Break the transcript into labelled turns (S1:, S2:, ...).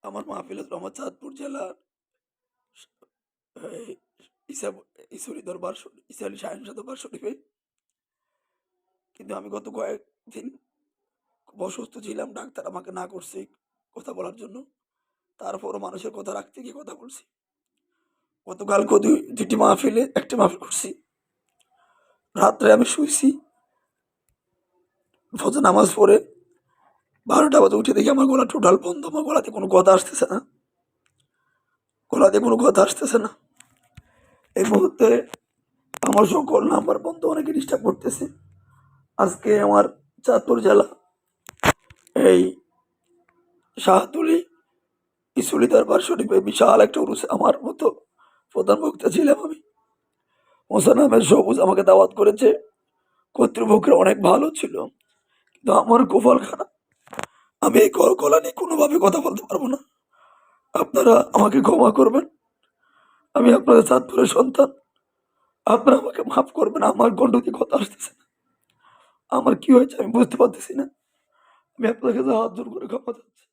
S1: আমার মাহফিল হলো আমার চাঁদপুর জেলার এই ইসা ঈশ্বরী দরবার ঈসা আলী শাহেন শাহ দরবার শরীফে। কিন্তু আমি গত কয়েকদিন খুব অসুস্থ ছিলাম। ডাক্তার আমাকে না করছে কথা বলার জন্য। তারপরও মানুষের কথা রাখতে গিয়ে কথা বলছি। গতকালকে দুটি মাহফিলে একটি মাহফিল করছি। রাত্রে আমি শুইছি, ফজর নামাজ পড়ে ১২টা বাজে উঠে দেখি আমার গলা টোটাল বন্ধ। আমার গলাতে কোনো কথা আসতেছে না, গলাতে কোনো কথা আসতেছে না। এই মুহূর্তে আমার সকল নাম্বার বন্ধ, অনেকে ডিস্টার্ব করতেছে। আজকে আমার চাঁদপুর জেলা এই শাহতলী ঈশ্বরী দরবার শরীফে বিশাল একটা উরুসে আমার মতো প্রধান বক্তা ছিলাম আমি। মোসান আহমেদ সবুজ আমাকে দাওয়াত করেছে। কর্তৃপক্ষের অনেক ভালো ছিল, কিন্তু আমার কপাল খারাপ। আমি এই গলা নিয়ে কোনোভাবে কথা বলতে পারবো না। আপনারা আমাকে ক্ষমা করবেন। আমি আপনাদের চাঁদপুরের সন্তান। আপনারা আমাকে মাফ করবেন। আমার গন্ডতে কথা আসতেছে না। আমার কি হয়েছে আমি বুঝতে পারতেছি না। আমি আপনার কাছে হাত জোর করে ক্ষমা চাচ্ছি।